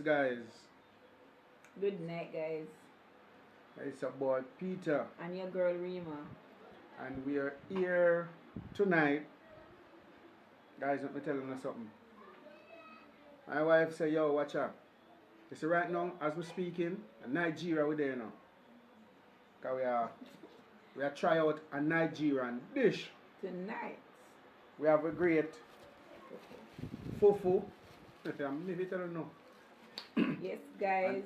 guys. Good night, guys. It's your boy Peter, And your girl Rima. and we are here tonight. Guys, let me tell you something. My wife say, yo, watch out. You see, right now, as we're speaking, in Nigeria, we're there now. Because we are try out a Nigerian dish. Tonight. We have a great fufu. I'm maybe telling you. Yes, guys.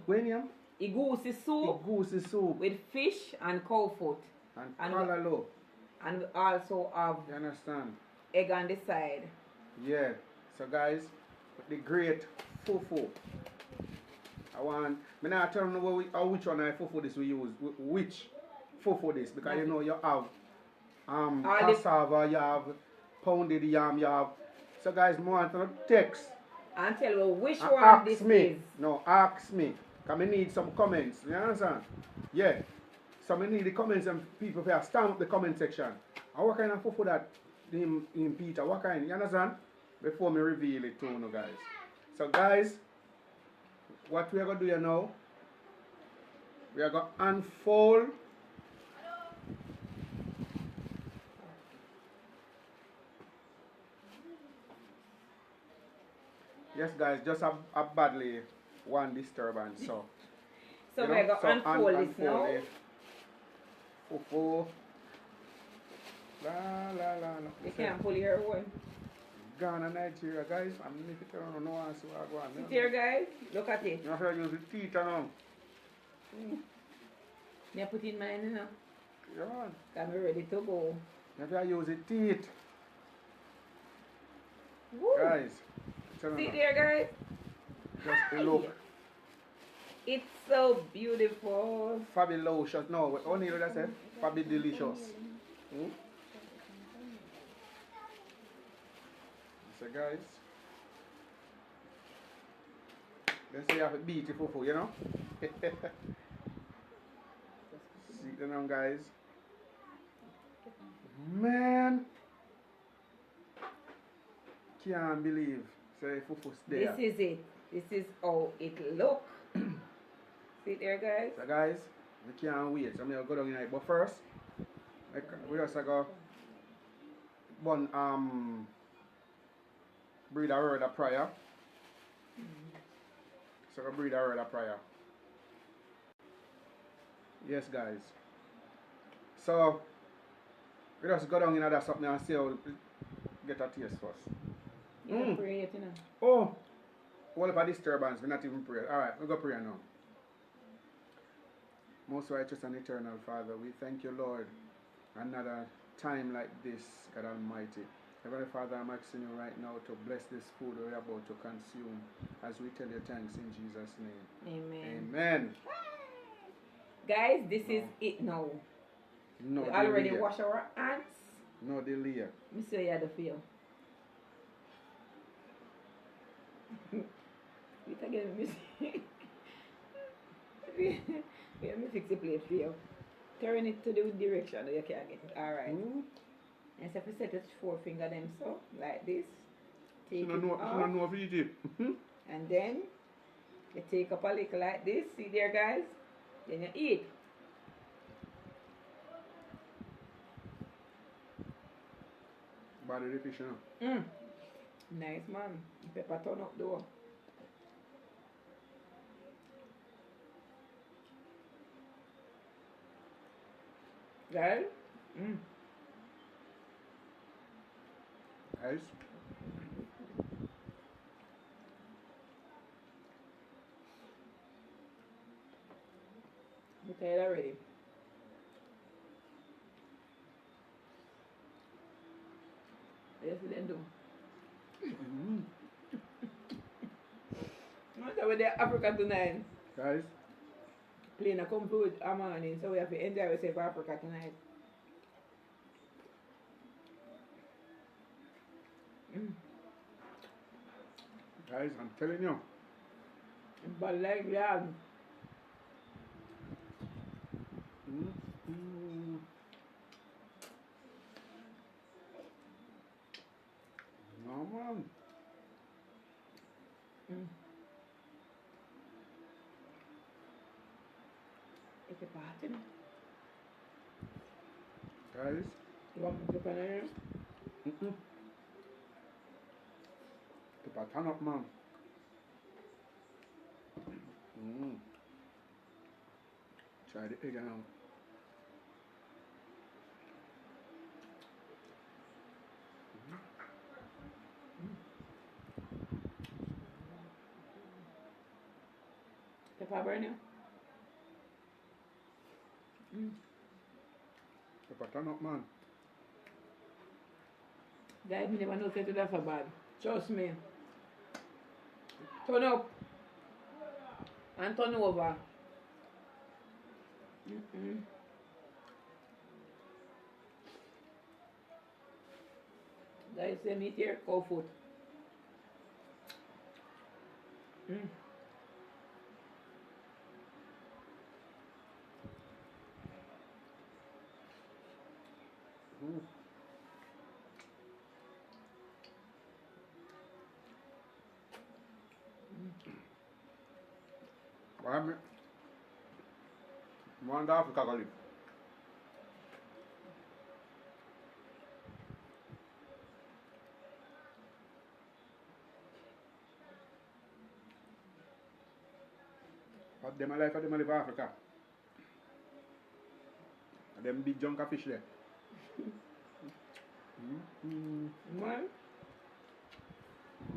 William? Egusi soup. Egusi soup. With fish and cow foot. And kalalo. And we also have You understand? egg on the side. Yeah. So guys, the great fufu. Me not tell you which one of fufu this we use. Which fufu this, because you know you have cassava, you have pounded yam, you have. So guys, more want to text and tell you which one this is. No, ask me. Because I need some comments. You understand? Yeah. So I need the comments and people here stamp up the comment section. And what kind of fufu that him Peter? What kind? You understand? Before me reveal it to you guys. So guys, what we are going to do here now, we are going to unfold yes guys, just a badly one disturbance. So so we're going to unfold this now. Fufu. La la la la. You can't pull your own. Ghana, Nigeria, guys. I'm if you don't know what I go on. Sit here, guys. Look at it. You have to use the teeth now. You put in mine now. Yeah. I'm ready to go. You have to use the teeth. Woo. Guys. Sit there, guys. Just look. It's so beautiful. Fabulous. No, what only did I say? Fabulous. So guys, let's say you have a beautiful food, you know? See it now guys. Man, can't believe say fufu's there. This is it. This is how it look. See there guys? So guys, we can't wait. So I'm gonna go down in it. But first, we just go breathe a word of prayer. So I breathe a word of prayer. Yes, guys. So we just go down in that something and see how get a taste first. You pray it, you know. Oh, all of a disturbance, we not even pray. Alright, we go pray now. Most righteous and eternal Father, we thank you, Lord, another time like this, God Almighty. Heavenly Father, I'm asking you right now to bless this food we're about to consume as we tell you thanks in Jesus' name. Amen. Amen. Guys, this is it now. No we delay. already wash our hands. No delay. Let me see how you had to feel. Wait again, let me see. Let me fix the plate for you. Turn it to the direction that you can get it. Alright. And so if you set your forefinger then so, like this. Take it off. And then you take up a little like this. See there guys? Then you eat. Body the fish, you know? Nice man. Pepper turn up though. Guys? Guys? You tired already? Yes, we didn't do. So we're there Africa tonight. Guys? Plane a come through a morning, so we have to enjoy ourselves for Africa tonight. Guys, I'm telling you. But like that. No man. Take a part. Guys. You want to put on here? Pepper turn up, man. Try the egg now. Pepper burn you? Pepper turn up, man. Guys, me never know if that's so bad. Trust me. Turn up. And turn over. Guys, say meat here, cow foot. Why me? One day Africa go live. But them a life of them a live in Africa. And them big junk of fish there. Man.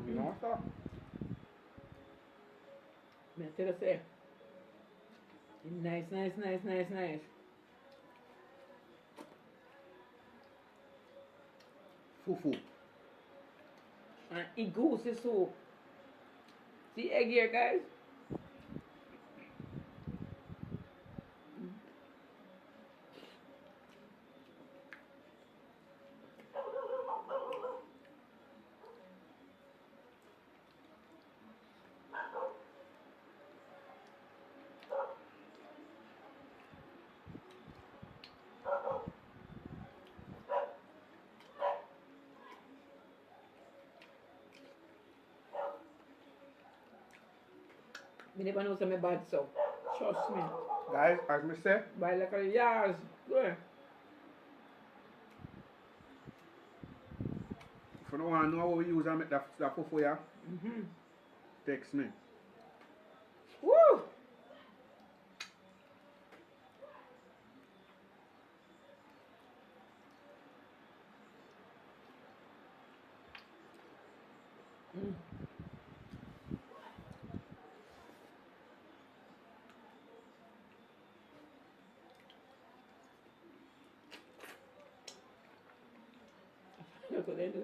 No, sir. Me tell you say. Nice, nice, nice, nice, nice. Fufu. And egusi soup. See egg here, guys? Me never know some bad so. Trust me. Guys, as me say, By like a years. Good. if you don't want to know how we use and make that fufu, yeah, text me. Woo! Look what they do.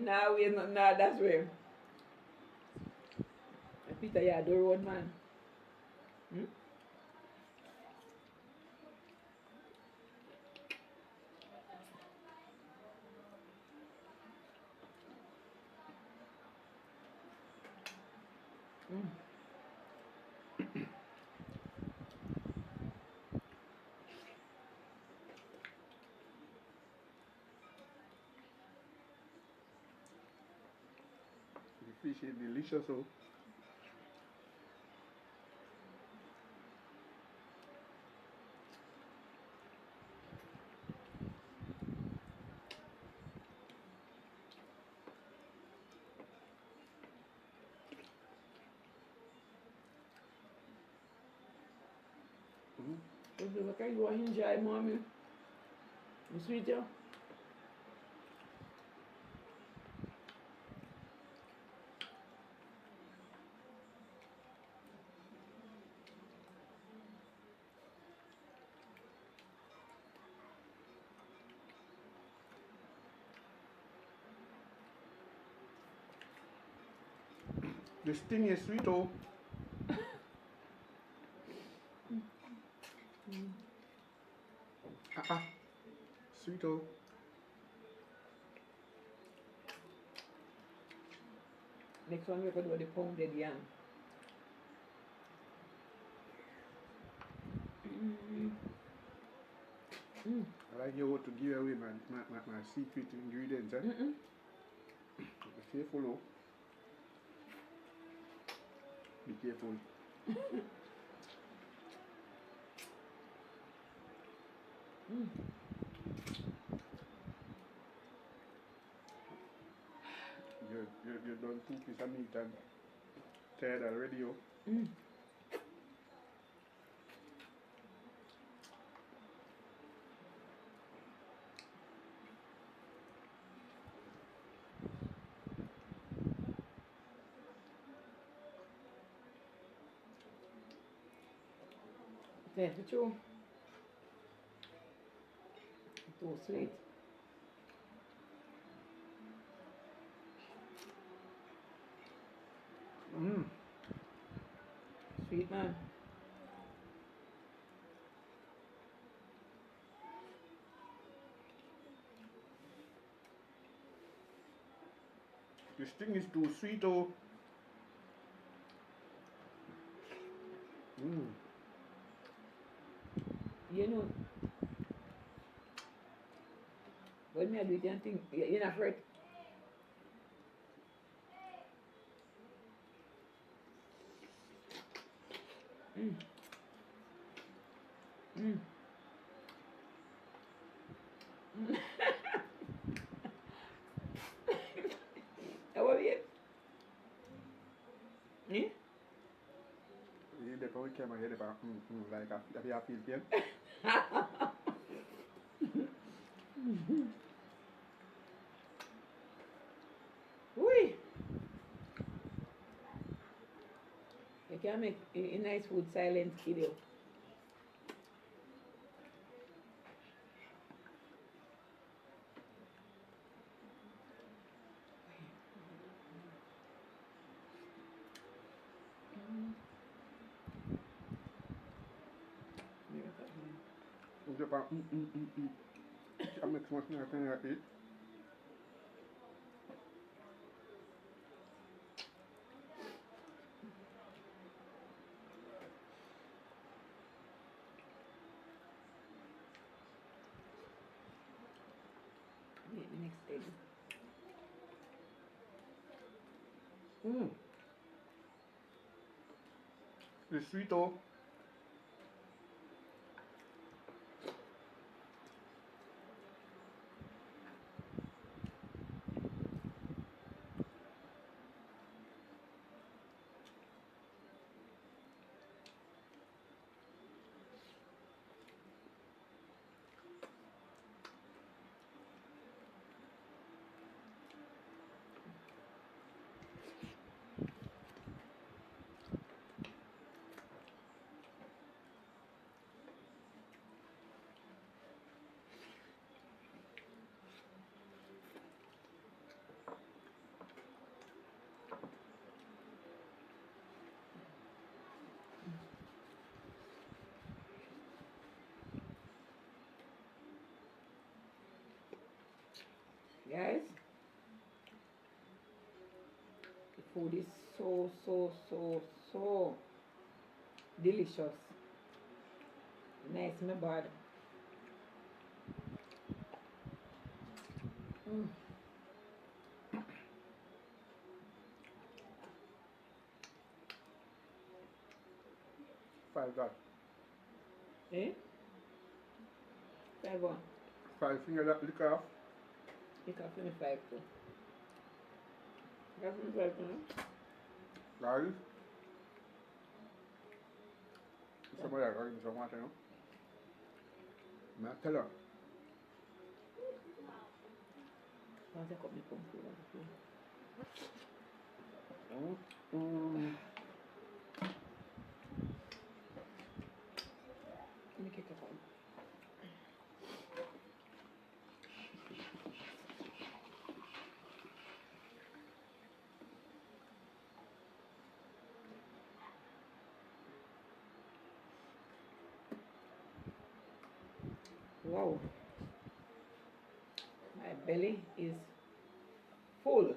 Now we're not, nah, that's where. Peter, yeah, the road man. The fish is delicious, oh. Okay, you want to enjoy, mommy? You sweet, yeah? This thing is sweet, oh. Sweet, oh. Next one, we're going to do the pounded yam. I like you to give away my secret ingredients, eh? Be careful, oh. Be careful. Mm. You done 2 pieces of meat and tired already, yo. Mm. That's true. Too sweet. Mm. Sweet man. This thing is too sweet, oh. Mm. You know, when me I do it, you think you're not afraid. Mm. Mm. Mm. How are you? Eh? You dey probably came and hear about like a feel pain. Ui! You can make a nice food silent video. You dey about I make so much noise when I eat. Wait, the next day. Mm. It's sweet, oh. Guys, the food is so delicious. Nice, my bad. Mm. Five that. Eh? 5-1. 5 finger that lick off. You can finish 5-2. You can finish 5-2. Guys. Somebody else give me some water, you know. Man, tell her. I'll take up my computer. Make it up. Wow. My belly is full.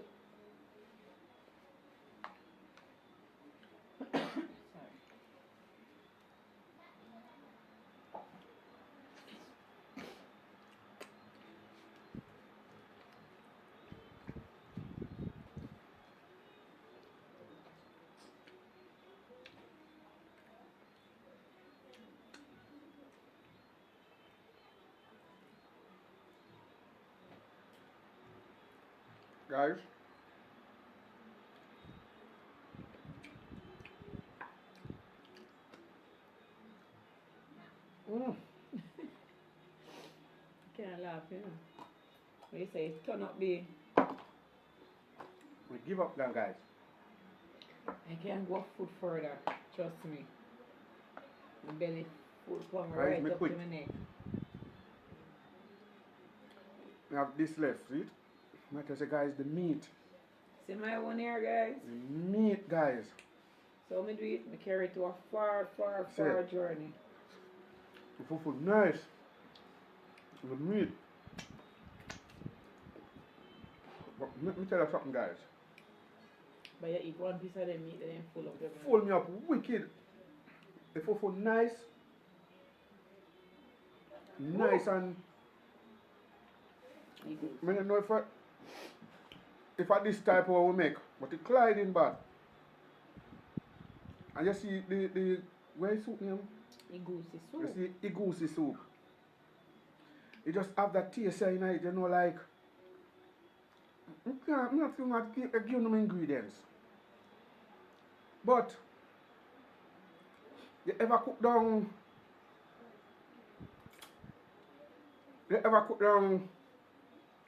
guys. Can't laugh, you know. When you say turn up the, We give up now, guys. I can't go food further. Trust me. My belly full from Guys, right me up quick. to my neck. We have this left, see? Like I say, guys, the meat. See my one here, guys? The meat, guys. So me do it, me carry it to a far See. journey. The fufu nice. The meat. But let me tell you something, guys. But you eat one piece of the meat and then full of them. Full me up wicked. The fufu nice. Nice and I don't know if I this type of we make, but it gliding bad. And you see the where is soup name? Egusi You soup. see egusi soup. It just have that taste in it, you know, like I'm not feeling like give them ingredients. But you ever cook down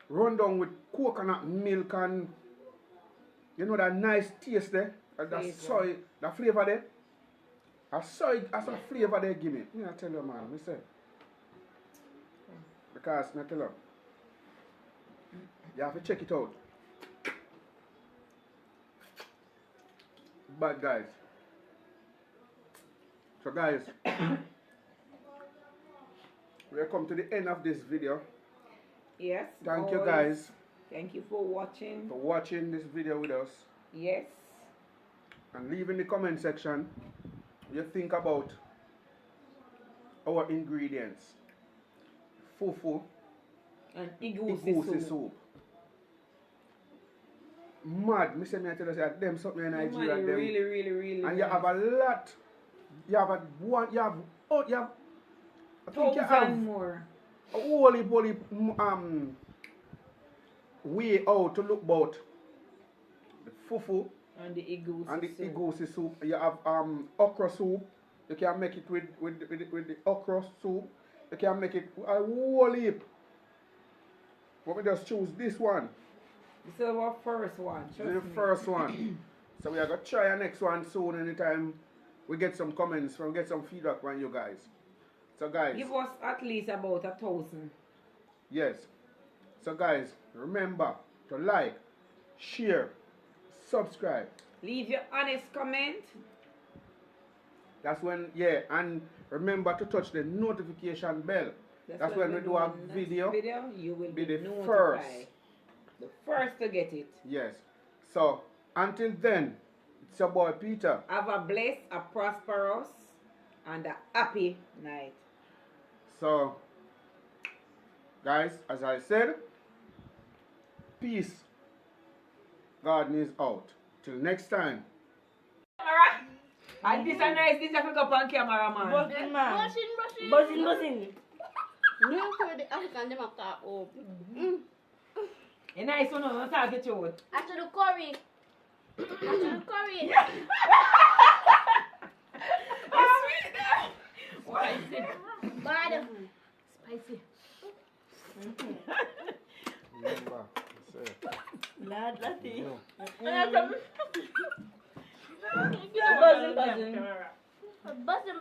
run down with coconut milk and you know that nice taste there? That soy, that flavor there? A soy, as a flavor they give me. Me I tell you, man, me say. Because me tell you, you have to check it out. But guys, so guys, we have come to the end of this video. Yes. Thank you always. guys Thank you for watching. for watching this video with us. Yes. And leave in the comment section what you think about our ingredients. Fufu, And egusi egusi soup. soup. Mad, me say me I tell you say them something in Nigeria. Man, Them, really and you have a lot. You have a one. You have I think you have thousand more. a whole way out to look about the fufu And the egusi and the soup. egusi soup. You have okra soup. You can make it with the okra soup. You can make it a whole heap. But we just choose this one. This is our first one. This is Trust the me. first one. So we are gonna try our next one soon. Anytime we get some comments from, get some feedback from you guys. So guys, Give us at least about 1,000. yes. So guys, remember to like, share, subscribe. Leave your honest comment. That's when, yeah, and remember to touch the notification bell. That's when we do a next video. You will Be be the notified. first. The first to get it. Yes. So until then, it's your boy Peter. Have a blessed, a prosperous, and a happy night. So, guys, as I said, peace. Garden is out. Till next time. Alright. And this is nice. This is a go on camera, man. Buzzing, man. Buzzing. No, for the African, them have to open. A nice one, no talk the truth. After the curry. After the curry. It's sweet there. Why is it? Bad. Spicy. Remember, say, Lad, Lati. no. Buzzing.